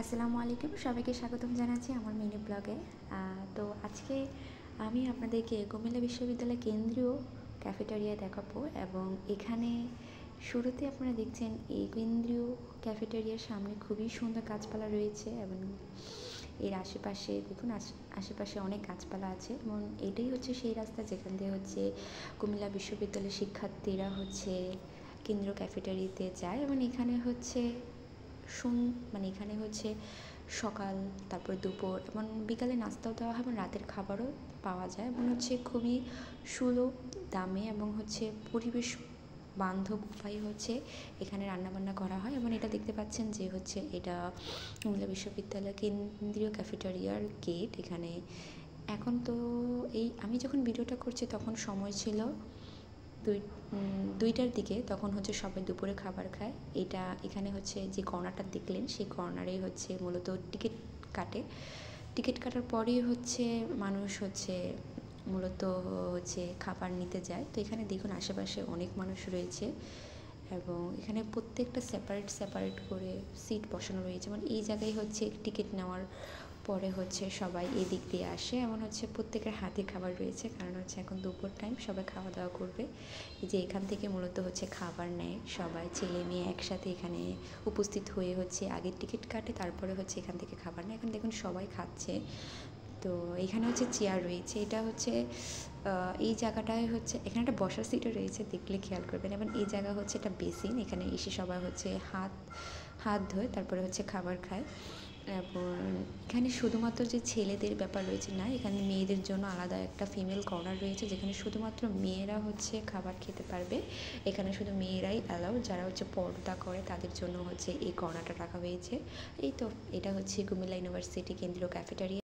আসসালামু আলাইকুম, সবাইকে স্বাগতম জানাচ্ছি আমার মিনি ব্লগে। তো আজকে আমি আপনাদেরকে কুমিল্লা বিশ্ববিদ্যালয় কেন্দ্রীয় ক্যাফেটেরিয়া দেখাবো এবং এখানে শুরুতে আপনারা দেখছেন এই কেন্দ্রীয় ক্যাফেটেরিয়ার সামনে খুবই সুন্দর গাছপালা রয়েছে এবং এর আশেপাশে দেখুন আশেপাশে অনেক গাছপালা আছে এবং এটাই হচ্ছে সেই রাস্তা যেখান দিয়ে হচ্ছে কুমিল্লা বিশ্ববিদ্যালয়ের শিক্ষার্থীরা হচ্ছে কেন্দ্রীয় ক্যাফেটেরিয়াতে যায় এবং এখানে হচ্ছে এখানে হচ্ছে সকাল, তারপর দুপুর এবং বিকালে নাস্তাও দেওয়া হয় এবং রাতের খাবারও পাওয়া যায় এবং হচ্ছে খুবই সুলভ দামে এবং হচ্ছে পরিবেশ বান্ধব উপায়ে হচ্ছে এখানে রান্নাবান্না করা হয় এবং এটা দেখতে পাচ্ছেন যে হচ্ছে এটা কুমিল্লা বিশ্ববিদ্যালয় কেন্দ্রীয় ক্যাফেটেরিয়ার গেট। এখানে এখন তো আমি যখন ভিডিওটা করছি তখন সময় ছিল দুইটার দিকে, তখন হচ্ছে সবাই দুপুরে খাবার খায়। এখানে হচ্ছে যে কর্নারটা দেখলেন সেই কর্নারেই হচ্ছে মূলত টিকিট কাটার পরেই হচ্ছে মানুষ হচ্ছে মূলত হচ্ছে খাবার নিতে যায়। তো এখানে দেখুন আশেপাশে অনেক মানুষ রয়েছে এবং এখানে প্রত্যেকটা সেপারেট করে সিট বসানো রয়েছে। মানে এই জায়গায় হচ্ছে টিকিট নেওয়ার পরে হচ্ছে সবাই এদিক দিয়ে আসে এমন হচ্ছে প্রত্যেকের হাতে খাবার রয়েছে, কারণ হচ্ছে এখন দুপুর টাইম, সবাই খাওয়া দাওয়া করবে। এই যে এখান থেকে মূলত হচ্ছে খাবার নেয় সবাই, ছেলে মেয়ে একসাথে এখানে উপস্থিত হয়ে হচ্ছে আগে টিকিট কাটে, তারপরে হচ্ছে এখান থেকে খাবার নেয়। এখন দেখুন সবাই খাচ্ছে। তো এখানে হচ্ছে চেয়ার রয়েছে, এটা হচ্ছে এই জায়গাটায় হচ্ছে এখানে একটা বসার সিটও রয়েছে, দেখলে খেয়াল করবেন। এবং এই জায়গা হচ্ছে একটা বেসিন, এখানে এসে সবাই হচ্ছে হাত ধোয় তারপরে হচ্ছে খাবার খায়। এবং এখানে শুধুমাত্র যে ছেলেদের ব্যাপার রয়েছে না, এখানে মেয়েদের জন্য আলাদা একটা ফিমেল কর্নার রয়েছে যেখানে শুধুমাত্র মেয়েরা হচ্ছে খাবার খেতে পারবে। এখানে শুধু মেয়েরাই অ্যালাউ, যারা হচ্ছে পর্দা করে তাদের জন্য হচ্ছে এই কর্নারটা রাখা হয়েছে। এই তো এটা হচ্ছে কুমিল্লা ইউনিভার্সিটি কেন্দ্রীয় ক্যাফেটেরিয়া।